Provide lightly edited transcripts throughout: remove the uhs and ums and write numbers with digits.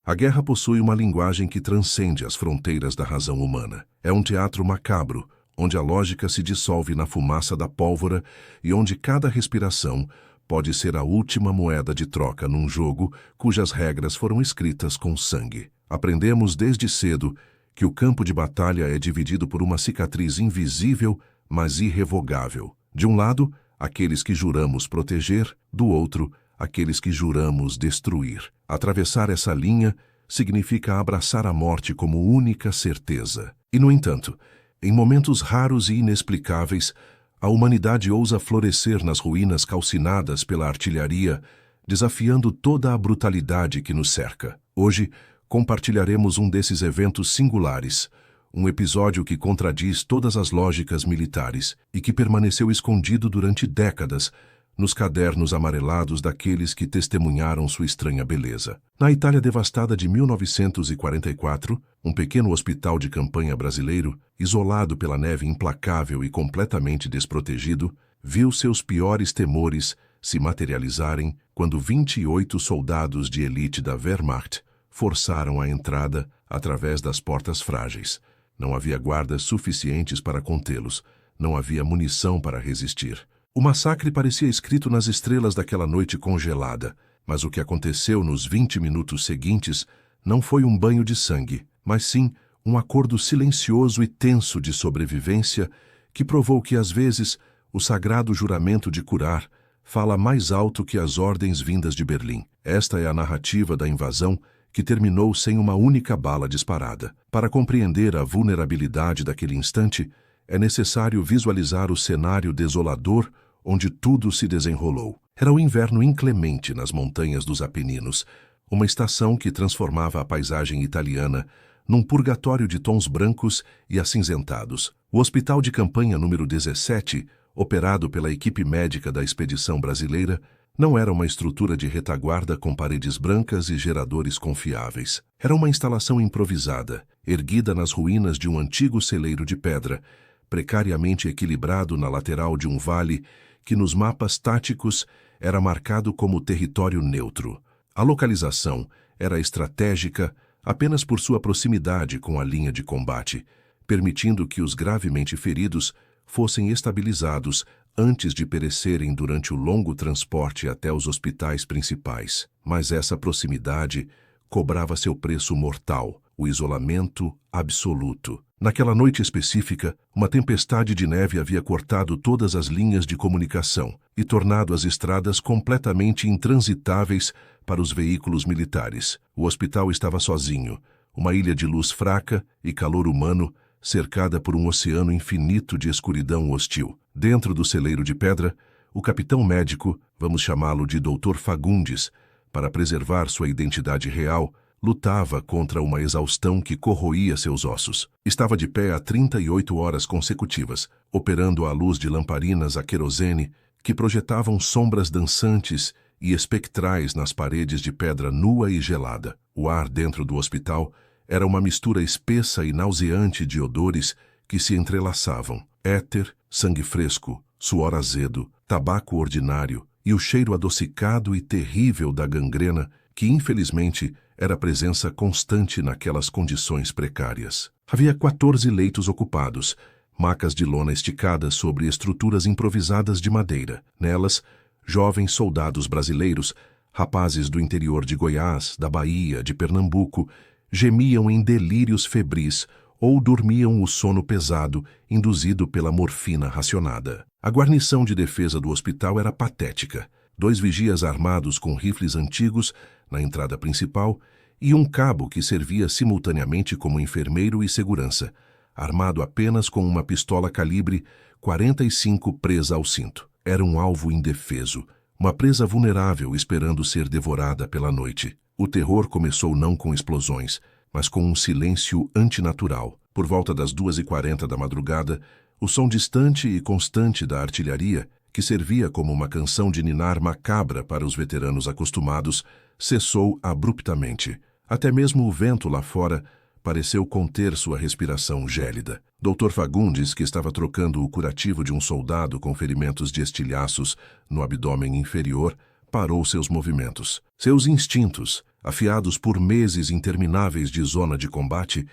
A guerra possui uma linguagem que transcende as fronteiras da razão humana. É um teatro macabro, onde a lógica se dissolve na fumaça da pólvora e onde cada respiração pode ser a última moeda de troca num jogo cujas regras foram escritas com sangue. Aprendemos desde cedo que o campo de batalha é dividido por uma cicatriz invisível, mas irrevogável. De um lado, aqueles que juramos proteger, do outro, aqueles que juramos destruir. Atravessar essa linha significa abraçar a morte como única certeza. E, no entanto, em momentos raros e inexplicáveis, a humanidade ousa florescer nas ruínas calcinadas pela artilharia, desafiando toda a brutalidade que nos cerca. Hoje, compartilharemos um desses eventos singulares, um episódio que contradiz todas as lógicas militares e que permaneceu escondido durante décadas nos cadernos amarelados daqueles que testemunharam sua estranha beleza. Na Itália devastada de 1944, um pequeno hospital de campanha brasileiro, isolado pela neve implacável e completamente desprotegido, viu seus piores temores se materializarem quando 28 soldados de elite da Wehrmacht forçaram a entrada através das portas frágeis. Não havia guardas suficientes para contê-los, não havia munição para resistir. O massacre parecia escrito nas estrelas daquela noite congelada, mas o que aconteceu nos 20 minutos seguintes não foi um banho de sangue, mas sim um acordo silencioso e tenso de sobrevivência que provou que, às vezes, o sagrado juramento de curar fala mais alto que as ordens vindas de Berlim. Esta é a narrativa da invasão que terminou sem uma única bala disparada. Para compreender a vulnerabilidade daquele instante, é necessário visualizar o cenário desolador onde tudo se desenrolou. Era o inverno inclemente nas montanhas dos Apeninos, uma estação que transformava a paisagem italiana num purgatório de tons brancos e acinzentados. O Hospital de Campanha número 17, operado pela equipe médica da expedição brasileira, não era uma estrutura de retaguarda com paredes brancas e geradores confiáveis. Era uma instalação improvisada, erguida nas ruínas de um antigo celeiro de pedra, precariamente equilibrado na lateral de um vale que nos mapas táticos era marcado como território neutro. A localização era estratégica apenas por sua proximidade com a linha de combate, permitindo que os gravemente feridos fossem estabilizados antes de perecerem durante o longo transporte até os hospitais principais. Mas essa proximidade cobrava seu preço mortal, o isolamento absoluto. Naquela noite específica, uma tempestade de neve havia cortado todas as linhas de comunicação e tornado as estradas completamente intransitáveis para os veículos militares. O hospital estava sozinho, uma ilha de luz fraca e calor humano, cercada por um oceano infinito de escuridão hostil. Dentro do celeiro de pedra, o capitão médico, vamos chamá-lo de Dr. Fagundes, para preservar sua identidade real, lutava contra uma exaustão que corroía seus ossos. Estava de pé há 38 horas consecutivas, operando à luz de lamparinas a querosene que projetavam sombras dançantes e espectrais nas paredes de pedra nua e gelada. O ar dentro do hospital era uma mistura espessa e nauseante de odores que se entrelaçavam. Éter, sangue fresco, suor azedo, tabaco ordinário e o cheiro adocicado e terrível da gangrena que, infelizmente, era presença constante naquelas condições precárias. Havia 14 leitos ocupados, macas de lona esticadas sobre estruturas improvisadas de madeira. Nelas, jovens soldados brasileiros, rapazes do interior de Goiás, da Bahia, de Pernambuco, gemiam em delírios febris ou dormiam o sono pesado induzido pela morfina racionada. A guarnição de defesa do hospital era patética. 2 vigias armados com rifles antigos na entrada principal e um cabo que servia simultaneamente como enfermeiro e segurança, armado apenas com uma pistola calibre 45 presa ao cinto. Era um alvo indefeso, uma presa vulnerável esperando ser devorada pela noite. O terror começou não com explosões, mas com um silêncio antinatural. Por volta das 2h40 da madrugada, o som distante e constante da artilharia, que servia como uma canção de ninar macabra para os veteranos acostumados, cessou abruptamente. Até mesmo o vento lá fora pareceu conter sua respiração gélida. Dr. Fagundes, que estava trocando o curativo de um soldado com ferimentos de estilhaços no abdômen inferior, parou seus movimentos. Seus instintos, afiados por meses intermináveis de zona de combate,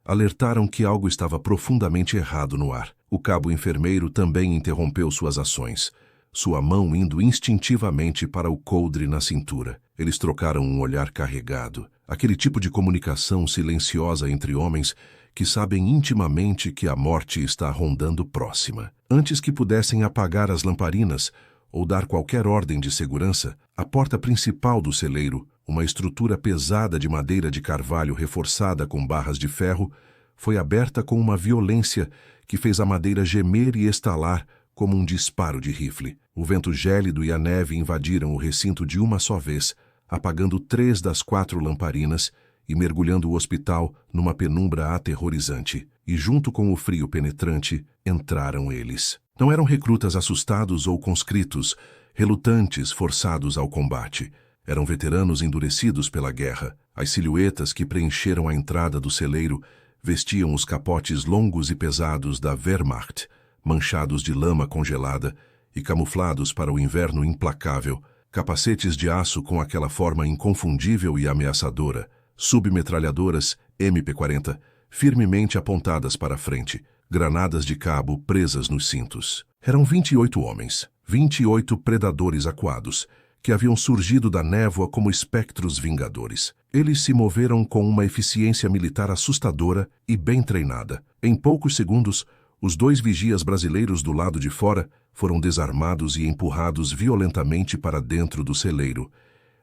alertaram que algo estava profundamente errado no ar. O cabo enfermeiro também interrompeu suas ações, sua mão indo instintivamente para o coldre na cintura. Eles trocaram um olhar carregado, aquele tipo de comunicação silenciosa entre homens que sabem intimamente que a morte está rondando próxima. Antes que pudessem apagar as lamparinas ou dar qualquer ordem de segurança, a porta principal do celeiro, uma estrutura pesada de madeira de carvalho reforçada com barras de ferro, foi aberta com uma violência que fez a madeira gemer e estalar como um disparo de rifle. O vento gélido e a neve invadiram o recinto de uma só vez, apagando 3 das 4 lamparinas e mergulhando o hospital numa penumbra aterrorizante. E junto com o frio penetrante, entraram eles. Não eram recrutas assustados ou conscritos, relutantes, forçados ao combate. Eram veteranos endurecidos pela guerra. As silhuetas que preencheram a entrada do celeiro vestiam os capotes longos e pesados da Wehrmacht, manchados de lama congelada e camuflados para o inverno implacável, capacetes de aço com aquela forma inconfundível e ameaçadora, submetralhadoras MP-40 firmemente apontadas para a frente, granadas de cabo presas nos cintos. Eram 28 homens, 28 predadores acuados, que haviam surgido da névoa como espectros vingadores. Eles se moveram com uma eficiência militar assustadora e bem treinada. Em poucos segundos, os 2 vigias brasileiros do lado de fora foram desarmados e empurrados violentamente para dentro do celeiro,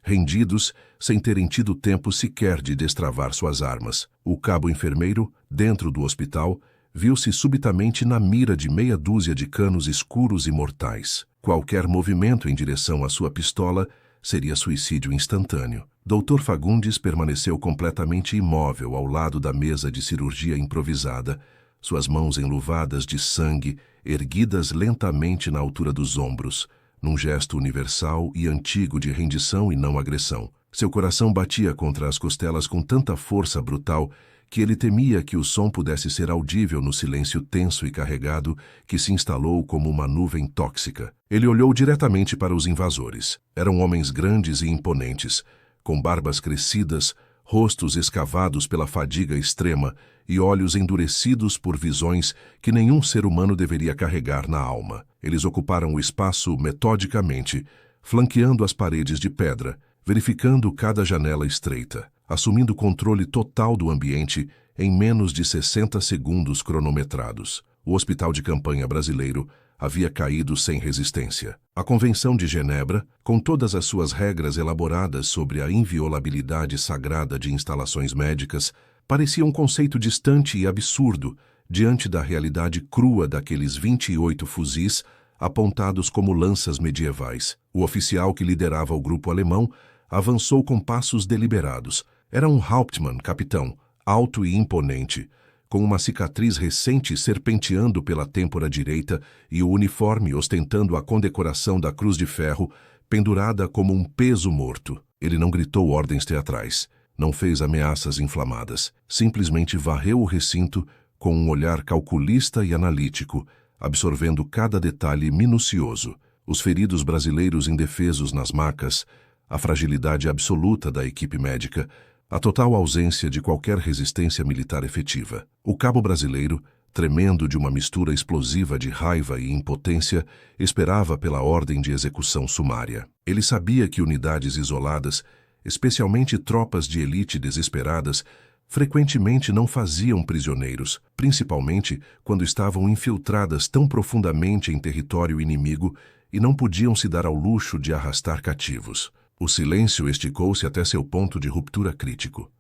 rendidos sem terem tido tempo sequer de destravar suas armas. O cabo enfermeiro, dentro do hospital, viu-se subitamente na mira de meia dúzia de canos escuros e mortais. Qualquer movimento em direção à sua pistola seria suicídio instantâneo. Dr. Fagundes permaneceu completamente imóvel ao lado da mesa de cirurgia improvisada, suas mãos enluvadas de sangue, erguidas lentamente na altura dos ombros, num gesto universal e antigo de rendição e não agressão. Seu coração batia contra as costelas com tanta força brutal que ele temia que o som pudesse ser audível no silêncio tenso e carregado que se instalou como uma nuvem tóxica. Ele olhou diretamente para os invasores. Eram homens grandes e imponentes, com barbas crescidas, rostos escavados pela fadiga extrema e olhos endurecidos por visões que nenhum ser humano deveria carregar na alma. Eles ocuparam o espaço metodicamente, flanqueando as paredes de pedra, verificando cada janela estreita, assumindo controle total do ambiente em menos de 60 segundos cronometrados. O Hospital de Campanha brasileiro havia caído sem resistência. A Convenção de Genebra, com todas as suas regras elaboradas sobre a inviolabilidade sagrada de instalações médicas, parecia um conceito distante e absurdo diante da realidade crua daqueles 28 fuzis apontados como lanças medievais. O oficial que liderava o grupo alemão avançou com passos deliberados. Era um Hauptmann, capitão, alto e imponente, com uma cicatriz recente serpenteando pela têmpora direita e o uniforme ostentando a condecoração da Cruz de Ferro, pendurada como um peso morto. Ele não gritou ordens teatrais, não fez ameaças inflamadas, simplesmente varreu o recinto com um olhar calculista e analítico, absorvendo cada detalhe minucioso. Os feridos brasileiros indefesos nas macas, a fragilidade absoluta da equipe médica, a total ausência de qualquer resistência militar efetiva. O cabo brasileiro, tremendo de uma mistura explosiva de raiva e impotência, esperava pela ordem de execução sumária. Ele sabia que unidades isoladas, especialmente tropas de elite desesperadas, frequentemente não faziam prisioneiros, principalmente quando estavam infiltradas tão profundamente em território inimigo e não podiam se dar ao luxo de arrastar cativos. O silêncio esticou-se até seu ponto de ruptura crítico.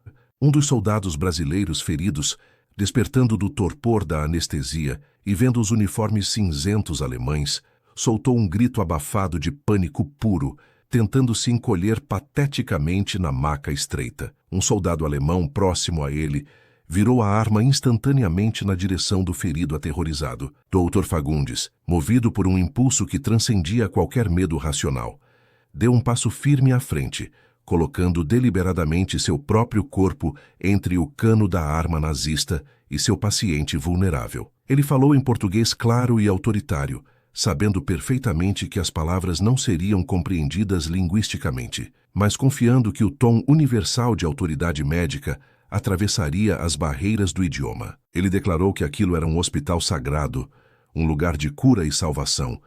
Um dos soldados brasileiros feridos, despertando do torpor da anestesia e vendo os uniformes cinzentos alemães, soltou um grito abafado de pânico puro, tentando se encolher pateticamente na maca estreita. Um soldado alemão próximo a ele virou a arma instantaneamente na direção do ferido aterrorizado. Dr. Fagundes, movido por um impulso que transcendia qualquer medo racional, deu um passo firme à frente, colocando deliberadamente seu próprio corpo entre o cano da arma nazista e seu paciente vulnerável. Ele falou em português claro e autoritário, sabendo perfeitamente que as palavras não seriam compreendidas linguisticamente. mas confiando que o tom universal de autoridade médica atravessaria as barreiras do idioma. Ele declarou que aquilo era um hospital sagrado, um lugar de cura e salvação,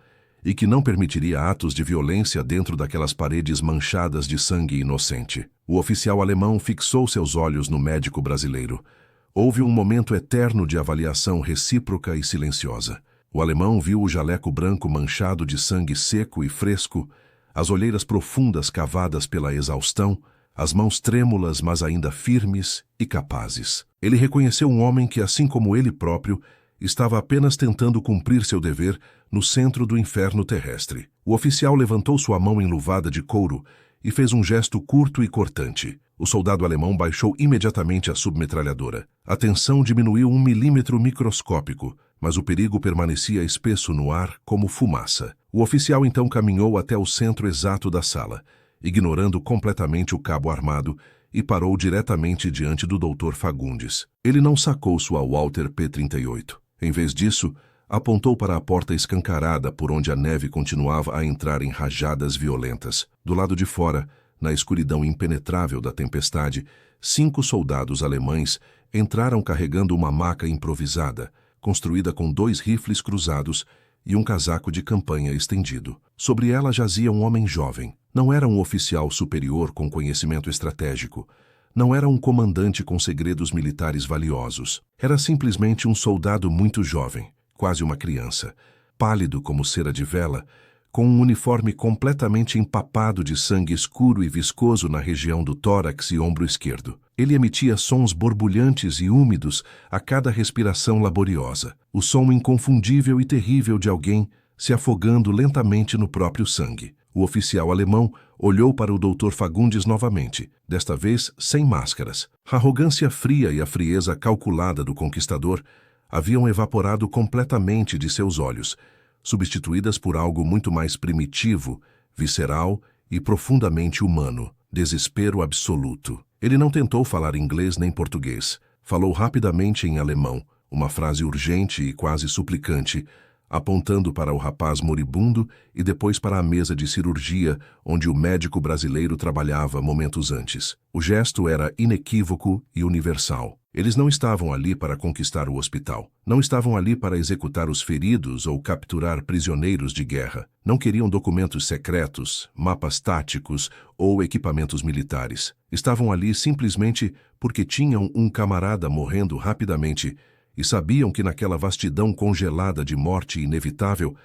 e que não permitiria atos de violência dentro daquelas paredes manchadas de sangue inocente. O oficial alemão fixou seus olhos no médico brasileiro. Houve um momento eterno de avaliação recíproca e silenciosa. O alemão viu o jaleco branco manchado de sangue seco e fresco, as olheiras profundas cavadas pela exaustão, as mãos trêmulas, mas ainda firmes e capazes. Ele reconheceu um homem que, assim como ele próprio, estava apenas tentando cumprir seu dever no centro do inferno terrestre. O oficial levantou sua mão enluvada de couro e fez um gesto curto e cortante. O soldado alemão baixou imediatamente a submetralhadora. A tensão diminuiu 1 milímetro microscópico, mas o perigo permanecia espesso no ar como fumaça. O oficial então caminhou até o centro exato da sala, ignorando completamente o cabo armado, e parou diretamente diante do Dr. Fagundes. Ele não sacou sua Walther P-38. Em vez disso, apontou para a porta escancarada por onde a neve continuava a entrar em rajadas violentas. Do lado de fora, na escuridão impenetrável da tempestade, 5 soldados alemães entraram carregando uma maca improvisada, construída com 2 rifles cruzados e um casaco de campanha estendido. Sobre ela jazia um homem jovem. Não era um oficial superior com conhecimento estratégico. Não era um comandante com segredos militares valiosos. Era simplesmente um soldado muito jovem, quase uma criança, pálido como cera de vela, com um uniforme completamente empapado de sangue escuro e viscoso na região do tórax e ombro esquerdo. Ele emitia sons borbulhantes e úmidos a cada respiração laboriosa, o som inconfundível e terrível de alguém se afogando lentamente no próprio sangue. O oficial alemão olhou para o Dr. Fagundes novamente, desta vez sem máscaras. A arrogância fria e a frieza calculada do conquistador haviam evaporado completamente de seus olhos, substituídas por algo muito mais primitivo, visceral e profundamente humano, desespero absoluto. Ele não tentou falar inglês nem português. Falou rapidamente em alemão, uma frase urgente e quase suplicante, apontando para o rapaz moribundo e depois para a mesa de cirurgia onde o médico brasileiro trabalhava momentos antes. O gesto era inequívoco e universal. Eles não estavam ali para conquistar o hospital. Não estavam ali para executar os feridos ou capturar prisioneiros de guerra. Não queriam documentos secretos, mapas táticos ou equipamentos militares. Estavam ali simplesmente porque tinham um camarada morrendo rapidamente e sabiam que naquela vastidão congelada de morte inevitável,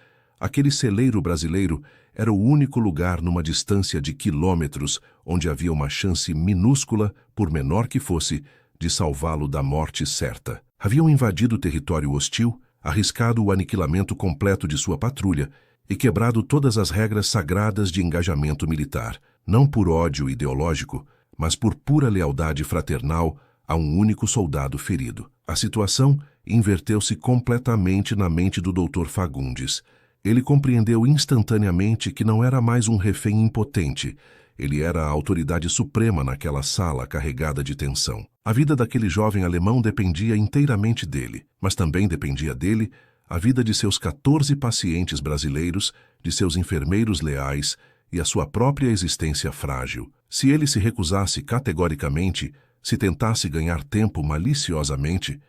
aquele celeiro brasileiro era o único lugar numa distância de quilômetros onde havia uma chance minúscula, por menor que fosse, de salvá-lo da morte certa. Haviam invadido o território hostil, arriscado o aniquilamento completo de sua patrulha e quebrado todas as regras sagradas de engajamento militar, não por ódio ideológico, mas por pura lealdade fraternal a um único soldado ferido. A situação inverteu-se completamente na mente do Dr. Fagundes. Ele compreendeu instantaneamente que não era mais um refém impotente. Ele era a autoridade suprema naquela sala carregada de tensão. A vida daquele jovem alemão dependia inteiramente dele, mas também dependia dele a vida de seus 14 pacientes brasileiros, de seus enfermeiros leais e a sua própria existência frágil. Se ele se recusasse categoricamente, se tentasse ganhar tempo maliciosamente,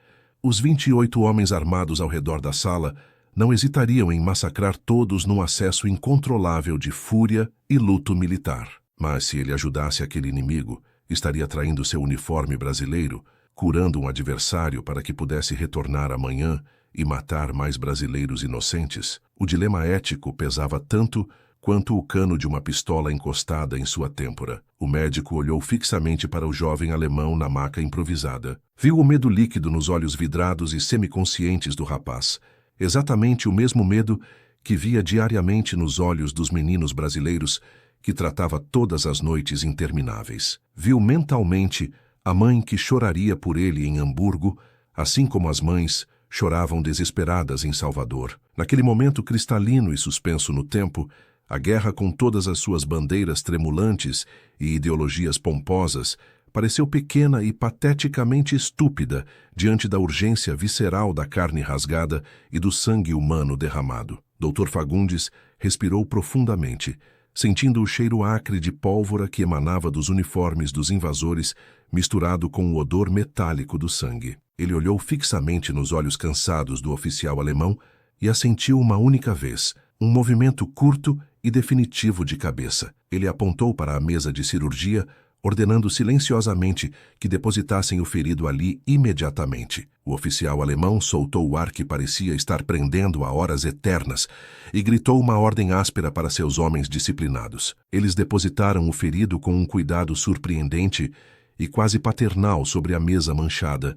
os 28 homens armados ao redor da sala não hesitariam em massacrar todos num acesso incontrolável de fúria e luto militar. Mas se ele ajudasse aquele inimigo, estaria traindo seu uniforme brasileiro, curando um adversário para que pudesse retornar amanhã e matar mais brasileiros inocentes. O dilema ético pesava tanto quanto o cano de uma pistola encostada em sua têmpora. O médico olhou fixamente para o jovem alemão na maca improvisada. Viu o medo líquido nos olhos vidrados e semiconscientes do rapaz. Exatamente o mesmo medo que via diariamente nos olhos dos meninos brasileiros que tratava todas as noites intermináveis. Viu mentalmente a mãe que choraria por ele em Hamburgo, assim como as mães choravam desesperadas em Salvador. Naquele momento cristalino e suspenso no tempo, a guerra com todas as suas bandeiras tremulantes e ideologias pomposas pareceu pequena e pateticamente estúpida diante da urgência visceral da carne rasgada e do sangue humano derramado. Dr. Fagundes respirou profundamente, sentindo o cheiro acre de pólvora que emanava dos uniformes dos invasores, misturado com o odor metálico do sangue. Ele olhou fixamente nos olhos cansados do oficial alemão e assentiu uma única vez, um movimento curto e definitivo de cabeça. Ele apontou para a mesa de cirurgia, ordenando silenciosamente que depositassem o ferido ali imediatamente. O oficial alemão soltou o ar que parecia estar prendendo a horas eternas e gritou uma ordem áspera para seus homens disciplinados. Eles depositaram o ferido com um cuidado surpreendente e quase paternal sobre a mesa manchada,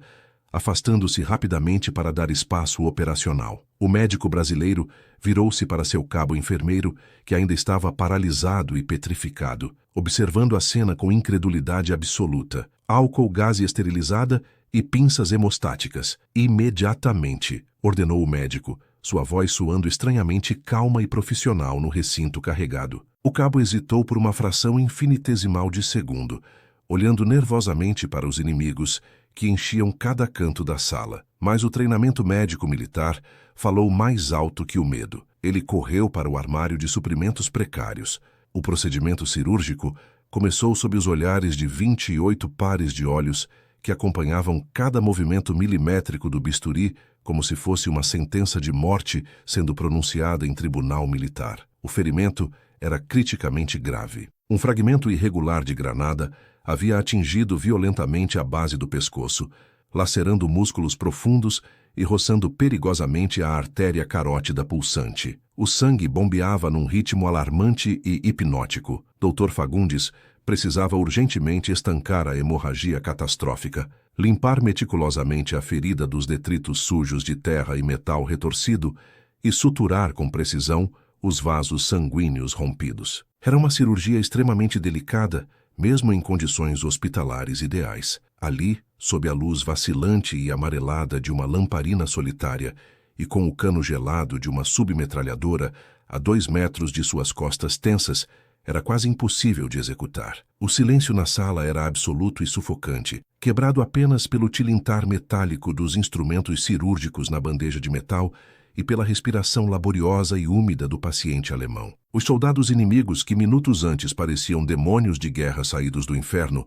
afastando-se rapidamente para dar espaço operacional. O médico brasileiro virou-se para seu cabo enfermeiro, que ainda estava paralisado e petrificado, observando a cena com incredulidade absoluta. Álcool, gás esterilizada e pinças hemostáticas. Imediatamente, ordenou o médico, sua voz soando estranhamente calma e profissional no recinto carregado. O cabo hesitou por uma fração infinitesimal de segundo, olhando nervosamente para os inimigos, que enchiam cada canto da sala. Mas o treinamento médico-militar falou mais alto que o medo. Ele correu para o armário de suprimentos precários. O procedimento cirúrgico começou sob os olhares de 28 pares de olhos que acompanhavam cada movimento milimétrico do bisturi como se fosse uma sentença de morte sendo pronunciada em tribunal militar. O ferimento era criticamente grave. Um fragmento irregular de granada havia atingido violentamente a base do pescoço, lacerando músculos profundos e roçando perigosamente a artéria carótida pulsante. O sangue bombeava num ritmo alarmante e hipnótico. Dr. Fagundes precisava urgentemente estancar a hemorragia catastrófica, limpar meticulosamente a ferida dos detritos sujos de terra e metal retorcido e suturar com precisão os vasos sanguíneos rompidos. Era uma cirurgia extremamente delicada, mesmo em condições hospitalares ideais. Ali, sob a luz vacilante e amarelada de uma lamparina solitária e com o cano gelado de uma submetralhadora a 2 metros de suas costas tensas, era quase impossível de executar. O silêncio na sala era absoluto e sufocante, quebrado apenas pelo tilintar metálico dos instrumentos cirúrgicos na bandeja de metal e pela respiração laboriosa e úmida do paciente alemão. Os soldados inimigos, que minutos antes pareciam demônios de guerra saídos do inferno,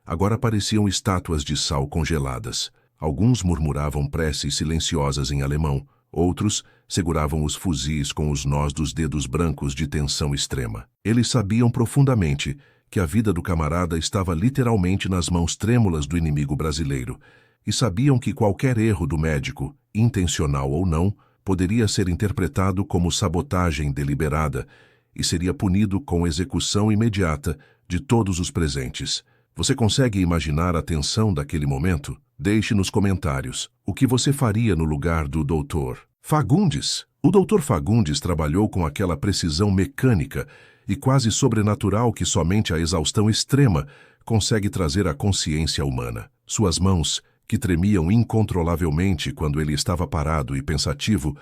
agora pareciam estátuas de sal congeladas. Alguns murmuravam preces silenciosas em alemão, outros seguravam os fuzis com os nós dos dedos brancos de tensão extrema. Eles sabiam profundamente que a vida do camarada estava literalmente nas mãos trêmulas do inimigo brasileiro, e sabiam que qualquer erro do médico, intencional ou não, poderia ser interpretado como sabotagem deliberada e seria punido com execução imediata de todos os presentes. Você consegue imaginar a tensão daquele momento? Deixe nos comentários o que você faria no lugar do Dr. Fagundes. O Dr. Fagundes trabalhou com aquela precisão mecânica e quase sobrenatural que somente a exaustão extrema consegue trazer à consciência humana. Suas mãos, que tremiam incontrolavelmente quando ele estava parado e pensativo,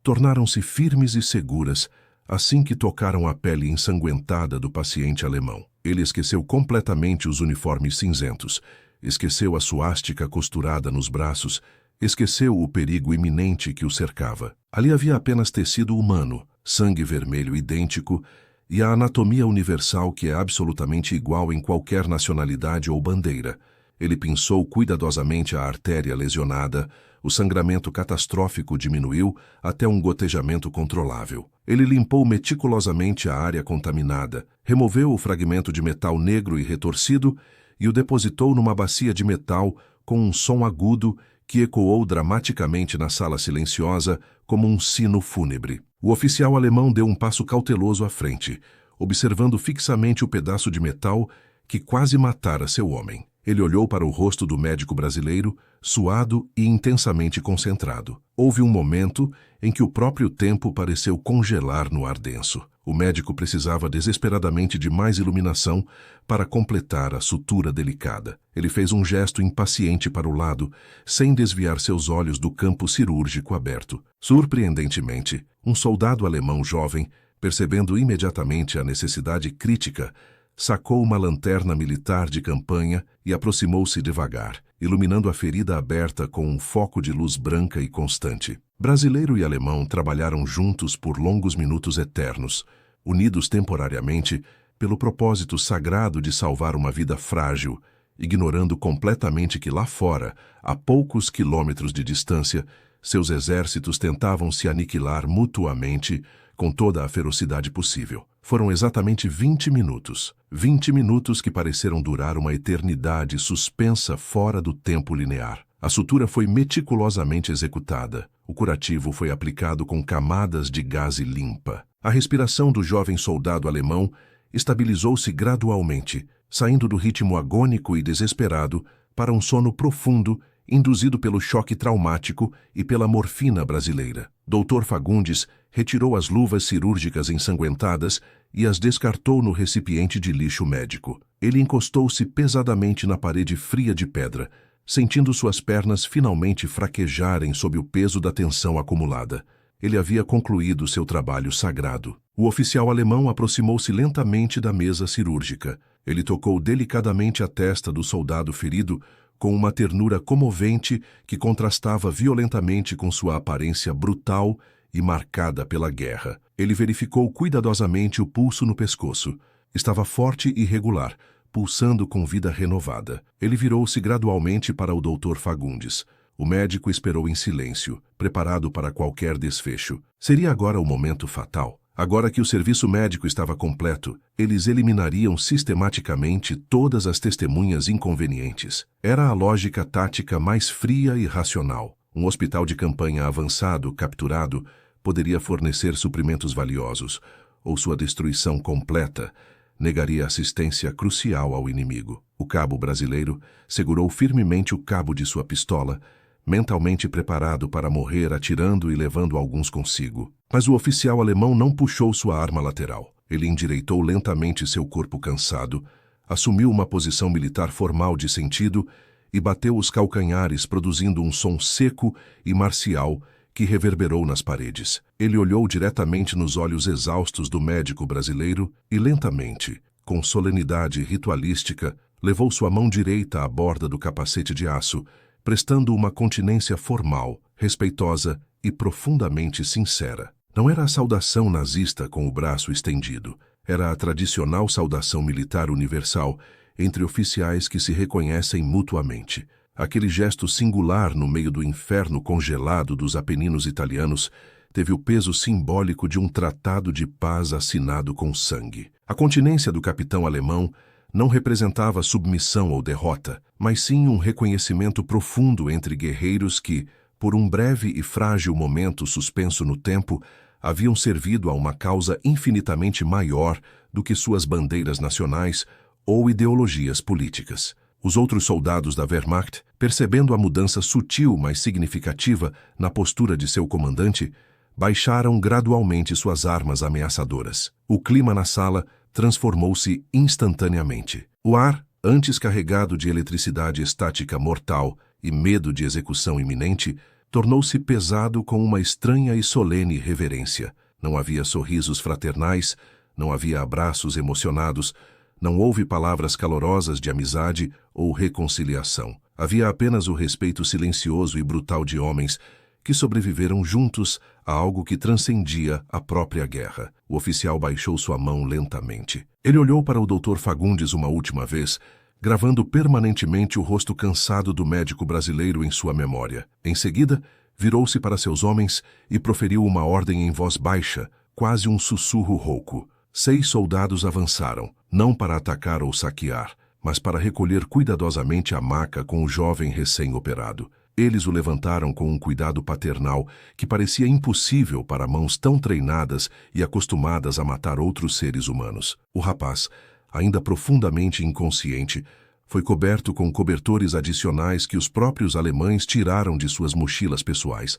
tornaram-se firmes e seguras assim que tocaram a pele ensanguentada do paciente alemão. Ele esqueceu completamente os uniformes cinzentos, esqueceu a suástica costurada nos braços, esqueceu o perigo iminente que o cercava. Ali havia apenas tecido humano, sangue vermelho idêntico e a anatomia universal que é absolutamente igual em qualquer nacionalidade ou bandeira. Ele pinçou cuidadosamente a artéria lesionada, o sangramento catastrófico diminuiu até um gotejamento controlável. Ele limpou meticulosamente a área contaminada, removeu o fragmento de metal negro e retorcido e o depositou numa bacia de metal com um som agudo que ecoou dramaticamente na sala silenciosa como um sino fúnebre. O oficial alemão deu um passo cauteloso à frente, observando fixamente o pedaço de metal que quase matara seu homem. Ele olhou para o rosto do médico brasileiro, suado e intensamente concentrado. Houve um momento em que o próprio tempo pareceu congelar no ar denso. O médico precisava desesperadamente de mais iluminação para completar a sutura delicada. Ele fez um gesto impaciente para o lado, sem desviar seus olhos do campo cirúrgico aberto. Surpreendentemente, um soldado alemão jovem, percebendo imediatamente a necessidade crítica, sacou uma lanterna militar de campanha e aproximou-se devagar, iluminando a ferida aberta com um foco de luz branca e constante. Brasileiro e alemão trabalharam juntos por longos minutos eternos, unidos temporariamente pelo propósito sagrado de salvar uma vida frágil, ignorando completamente que lá fora, a poucos quilômetros de distância, seus exércitos tentavam se aniquilar mutuamente com toda a ferocidade possível. Foram exatamente 20 minutos. 20 minutos que pareceram durar uma eternidade suspensa fora do tempo linear. A sutura foi meticulosamente executada. O curativo foi aplicado com camadas de gaze limpa. A respiração do jovem soldado alemão estabilizou-se gradualmente, saindo do ritmo agônico e desesperado para um sono profundo, induzido pelo choque traumático e pela morfina brasileira. Dr. Fagundes retirou as luvas cirúrgicas ensanguentadas e as descartou no recipiente de lixo médico. Ele encostou-se pesadamente na parede fria de pedra, sentindo suas pernas finalmente fraquejarem sob o peso da tensão acumulada. Ele havia concluído seu trabalho sagrado. O oficial alemão aproximou-se lentamente da mesa cirúrgica. Ele tocou delicadamente a testa do soldado ferido, com uma ternura comovente que contrastava violentamente com sua aparência brutal e marcada pela guerra. Ele verificou cuidadosamente o pulso no pescoço. Estava forte e regular, pulsando com vida renovada. Ele virou-se gradualmente para o Dr. Fagundes. O médico esperou em silêncio, preparado para qualquer desfecho. Seria agora o momento fatal. Agora que o serviço médico estava completo, eles eliminariam sistematicamente todas as testemunhas inconvenientes. Era a lógica tática mais fria e racional. Um hospital de campanha avançado, capturado, poderia fornecer suprimentos valiosos, ou sua destruição completa negaria assistência crucial ao inimigo. O cabo brasileiro segurou firmemente o cabo de sua pistola, mentalmente preparado para morrer atirando e levando alguns consigo. Mas o oficial alemão não puxou sua arma lateral. Ele endireitou lentamente seu corpo cansado, assumiu uma posição militar formal de sentido e bateu os calcanhares produzindo um som seco e marcial que reverberou nas paredes. Ele olhou diretamente nos olhos exaustos do médico brasileiro e lentamente, com solenidade ritualística, levou sua mão direita à borda do capacete de aço, prestando uma continência formal, respeitosa e profundamente sincera. Não era a saudação nazista com o braço estendido. Era a tradicional saudação militar universal entre oficiais que se reconhecem mutuamente. Aquele gesto singular no meio do inferno congelado dos Apeninos italianos teve o peso simbólico de um tratado de paz assinado com sangue. A continência do capitão alemão não representava submissão ou derrota, mas sim um reconhecimento profundo entre guerreiros que, por um breve e frágil momento suspenso no tempo, haviam servido a uma causa infinitamente maior do que suas bandeiras nacionais ou ideologias políticas. Os outros soldados da Wehrmacht, percebendo a mudança sutil mas significativa na postura de seu comandante, baixaram gradualmente suas armas ameaçadoras. O clima na sala transformou-se instantaneamente. O ar, antes carregado de eletricidade estática mortal e medo de execução iminente, tornou-se pesado com uma estranha e solene reverência. Não havia sorrisos fraternais, não havia abraços emocionados, não houve palavras calorosas de amizade ou reconciliação. Havia apenas o respeito silencioso e brutal de homens que sobreviveram juntos a algo que transcendia a própria guerra. O oficial baixou sua mão lentamente. Ele olhou para o Dr. Fagundes uma última vez, gravando permanentemente o rosto cansado do médico brasileiro em sua memória. Em seguida, virou-se para seus homens e proferiu uma ordem em voz baixa, quase um sussurro rouco. 6 soldados avançaram, não para atacar ou saquear, mas para recolher cuidadosamente a maca com o jovem recém-operado. Eles o levantaram com um cuidado paternal que parecia impossível para mãos tão treinadas e acostumadas a matar outros seres humanos. O rapaz, ainda profundamente inconsciente, foi coberto com cobertores adicionais que os próprios alemães tiraram de suas mochilas pessoais.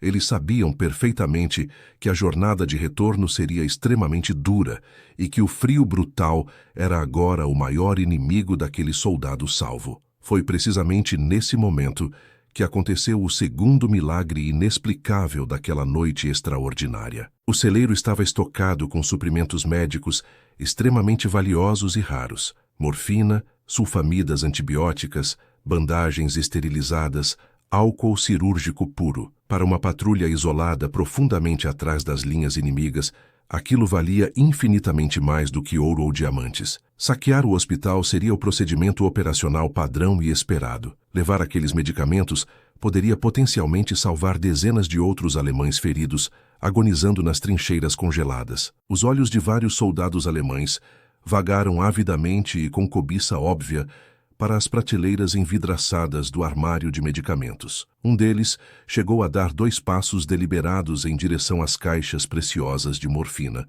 Eles sabiam perfeitamente que a jornada de retorno seria extremamente dura e que o frio brutal era agora o maior inimigo daquele soldado salvo. Foi precisamente nesse momento que aconteceu o segundo milagre inexplicável daquela noite extraordinária. O celeiro estava estocado com suprimentos médicos extremamente valiosos e raros: morfina, sulfamidas antibióticas, bandagens esterilizadas, álcool cirúrgico puro. Para uma patrulha isolada profundamente atrás das linhas inimigas, Aquilo valia infinitamente mais do que ouro ou diamantes. Saquear o hospital seria o procedimento operacional padrão e esperado. Levar aqueles medicamentos poderia potencialmente salvar dezenas de outros alemães feridos, agonizando nas trincheiras congeladas. Os olhos de vários soldados alemães vagaram avidamente e com cobiça óbvia para as prateleiras envidraçadas do armário de medicamentos. Um deles chegou a dar 2 passos deliberados em direção às caixas preciosas de morfina,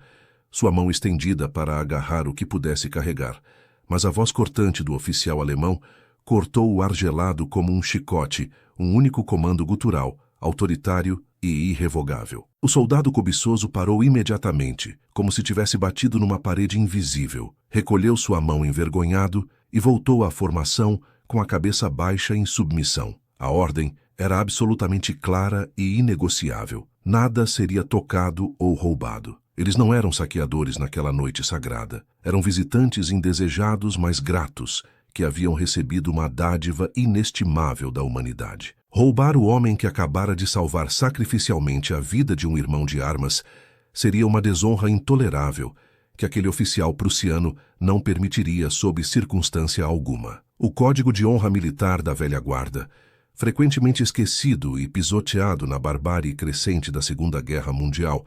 sua mão estendida para agarrar o que pudesse carregar, mas a voz cortante do oficial alemão cortou o ar gelado como um chicote, um único comando gutural, autoritário e irrevogável. O soldado cobiçoso parou imediatamente, como se tivesse batido numa parede invisível, recolheu sua mão envergonhado e voltou à formação com a cabeça baixa em submissão. A ordem era absolutamente clara e inegociável. Nada seria tocado ou roubado. Eles não eram saqueadores naquela noite sagrada. Eram visitantes indesejados, mas gratos, que haviam recebido uma dádiva inestimável da humanidade. Roubar o homem que acabara de salvar sacrificialmente a vida de um irmão de armas seria uma desonra intolerável que aquele oficial prussiano não permitiria sob circunstância alguma. O código de honra militar da velha guarda, frequentemente esquecido e pisoteado na barbárie crescente da Segunda Guerra Mundial,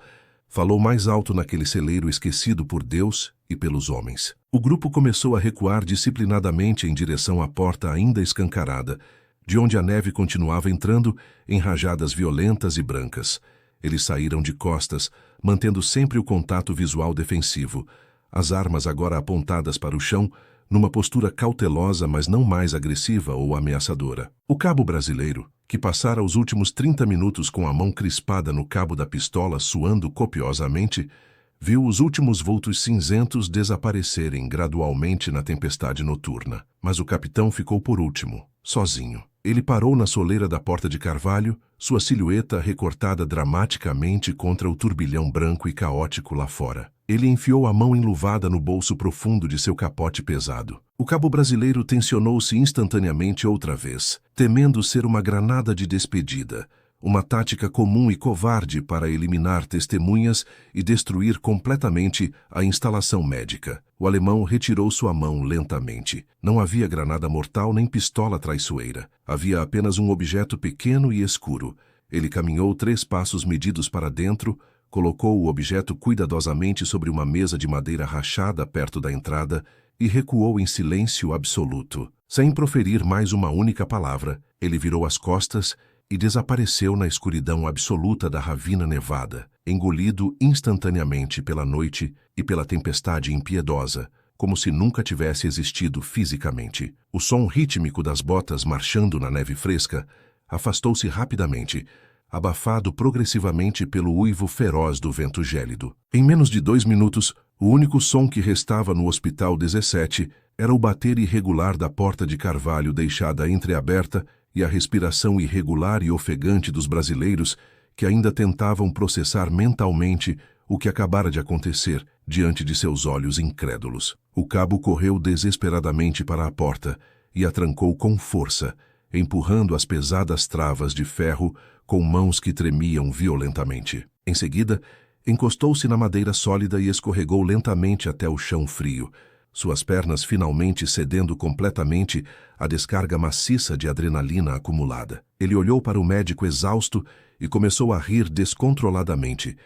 falou mais alto naquele celeiro esquecido por Deus e pelos homens. O grupo começou a recuar disciplinadamente em direção à porta ainda escancarada, de onde a neve continuava entrando em rajadas violentas e brancas. Eles saíram de costas, mantendo sempre o contato visual defensivo, as armas agora apontadas para o chão, numa postura cautelosa, mas não mais agressiva ou ameaçadora. O cabo brasileiro, que passara os últimos 30 minutos com a mão crispada no cabo da pistola suando copiosamente, viu os últimos vultos cinzentos desaparecerem gradualmente na tempestade noturna. Mas o capitão ficou por último, sozinho. Ele parou na soleira da porta de carvalho, sua silhueta recortada dramaticamente contra o turbilhão branco e caótico lá fora. Ele enfiou a mão enluvada no bolso profundo de seu capote pesado. O cabo brasileiro tensionou-se instantaneamente outra vez, temendo ser uma granada de despedida, uma tática comum e covarde para eliminar testemunhas e destruir completamente a instalação médica. O alemão retirou sua mão lentamente. Não havia granada mortal nem pistola traiçoeira. Havia apenas um objeto pequeno e escuro. Ele caminhou 3 passos medidos para dentro, colocou o objeto cuidadosamente sobre uma mesa de madeira rachada perto da entrada e recuou em silêncio absoluto. Sem proferir mais uma única palavra, ele virou as costas e desapareceu na escuridão absoluta da ravina nevada, engolido instantaneamente pela noite e pela tempestade impiedosa, como se nunca tivesse existido fisicamente. O som rítmico das botas marchando na neve fresca afastou-se rapidamente, abafado progressivamente pelo uivo feroz do vento gélido. Em menos de 2 minutos, o único som que restava no Hospital 17 era o bater irregular da porta de carvalho deixada entreaberta e a respiração irregular e ofegante dos brasileiros que ainda tentavam processar mentalmente o que acabara de acontecer diante de seus olhos incrédulos. O cabo correu desesperadamente para a porta e a trancou com força, empurrando as pesadas travas de ferro com mãos que tremiam violentamente. Em seguida, encostou-se na madeira sólida e escorregou lentamente até o chão frio, suas pernas finalmente cedendo completamente à descarga maciça de adrenalina acumulada. Ele olhou para o médico exausto e começou a rir descontroladamente,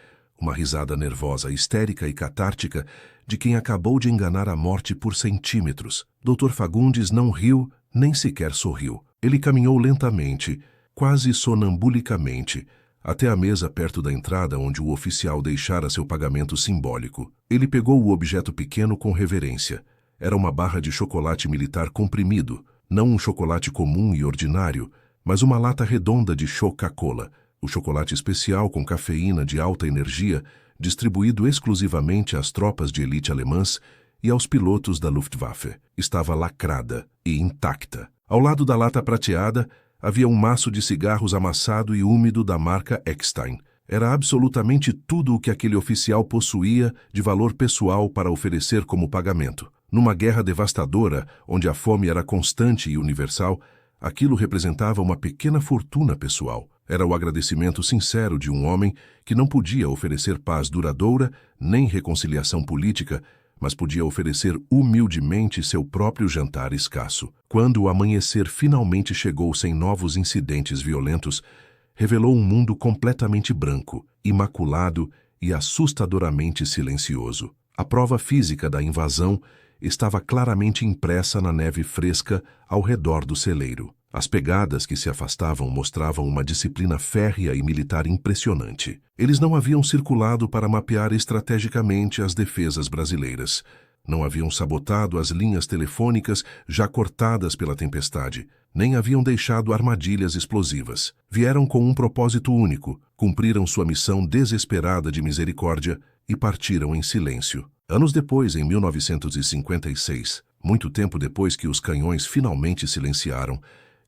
uma risada nervosa, histérica e catártica de quem acabou de enganar a morte por centímetros. Dr. Fagundes não riu, nem sequer sorriu. Ele caminhou lentamente, quase sonambulicamente, até a mesa perto da entrada onde o oficial deixara seu pagamento simbólico. Ele pegou o objeto pequeno com reverência. Era uma barra de chocolate militar comprimido, não um chocolate comum e ordinário, mas uma lata redonda de Coca-Cola, o chocolate especial com cafeína de alta energia, distribuído exclusivamente às tropas de elite alemãs e aos pilotos da Luftwaffe. Estava lacrada e intacta. Ao lado da lata prateada, havia um maço de cigarros amassado e úmido da marca Eckstein. Era absolutamente tudo o que aquele oficial possuía de valor pessoal para oferecer como pagamento. Numa guerra devastadora, onde a fome era constante e universal, aquilo representava uma pequena fortuna pessoal. Era o agradecimento sincero de um homem que não podia oferecer paz duradoura nem reconciliação política, mas podia oferecer humildemente seu próprio jantar escasso. Quando o amanhecer finalmente chegou sem novos incidentes violentos, revelou um mundo completamente branco, imaculado e assustadoramente silencioso. A prova física da invasão estava claramente impressa na neve fresca ao redor do celeiro. As pegadas que se afastavam mostravam uma disciplina férrea e militar impressionante. Eles não haviam circulado para mapear estrategicamente as defesas brasileiras. Não haviam sabotado as linhas telefônicas já cortadas pela tempestade, nem haviam deixado armadilhas explosivas. Vieram com um propósito único, cumpriram sua missão desesperada de misericórdia e partiram em silêncio. Anos depois, em 1956, muito tempo depois que os canhões finalmente silenciaram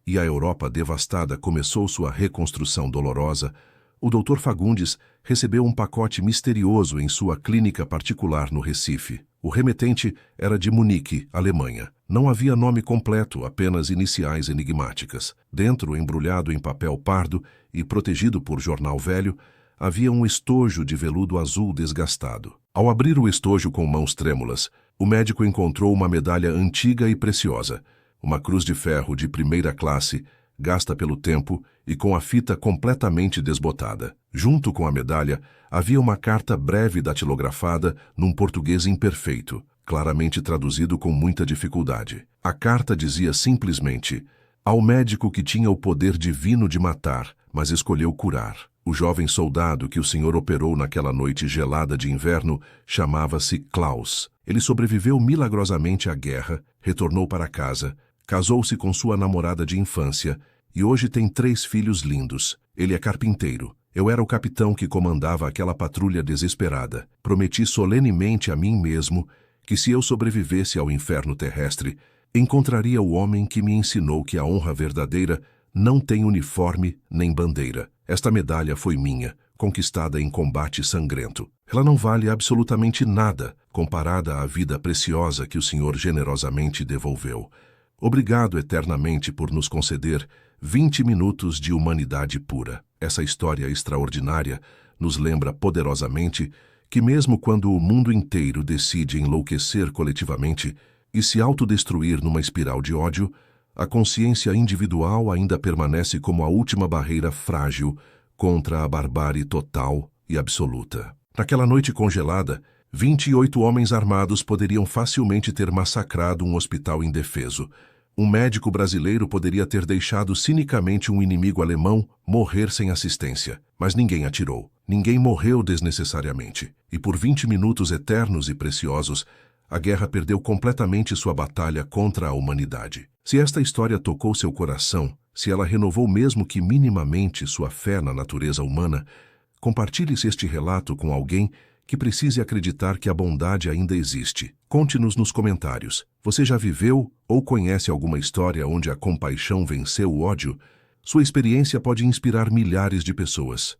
e a Europa devastada começou sua reconstrução dolorosa, o Dr. Fagundes recebeu um pacote misterioso em sua clínica particular no Recife. O remetente era de Munique, Alemanha. Não havia nome completo, apenas iniciais enigmáticas. Dentro, embrulhado em papel pardo e protegido por jornal velho, havia um estojo de veludo azul desgastado. Ao abrir o estojo com mãos trêmulas, o médico encontrou uma medalha antiga e preciosa, uma cruz de ferro de primeira classe, gasta pelo tempo e com a fita completamente desbotada. Junto com a medalha, havia uma carta breve datilografada num português imperfeito, claramente traduzido com muita dificuldade. A carta dizia simplesmente: ao médico que tinha o poder divino de matar, mas escolheu curar. O jovem soldado que o senhor operou naquela noite gelada de inverno chamava-se Klaus. Ele sobreviveu milagrosamente à guerra, retornou para casa, casou-se com sua namorada de infância e hoje tem 3 filhos lindos. Ele é carpinteiro. Eu era o capitão que comandava aquela patrulha desesperada. Prometi solenemente a mim mesmo que se eu sobrevivesse ao inferno terrestre, encontraria o homem que me ensinou que a honra verdadeira não tem uniforme nem bandeira. Esta medalha foi minha, conquistada em combate sangrento. Ela não vale absolutamente nada comparada à vida preciosa que o Senhor generosamente devolveu. Obrigado eternamente por nos conceder 20 minutos de humanidade pura. Essa história extraordinária nos lembra poderosamente que mesmo quando o mundo inteiro decide enlouquecer coletivamente e se autodestruir numa espiral de ódio, a consciência individual ainda permanece como a última barreira frágil contra a barbárie total e absoluta. Naquela noite congelada, 28 homens armados poderiam facilmente ter massacrado um hospital indefeso. Um médico brasileiro poderia ter deixado cinicamente um inimigo alemão morrer sem assistência. Mas ninguém atirou. Ninguém morreu desnecessariamente. E por 20 minutos eternos e preciosos, a guerra perdeu completamente sua batalha contra a humanidade. Se esta história tocou seu coração, se ela renovou mesmo que minimamente sua fé na natureza humana, compartilhe-se este relato com alguém que precise acreditar que a bondade ainda existe. Conte-nos nos comentários. Você já viveu ou conhece alguma história onde a compaixão venceu o ódio? Sua experiência pode inspirar milhares de pessoas.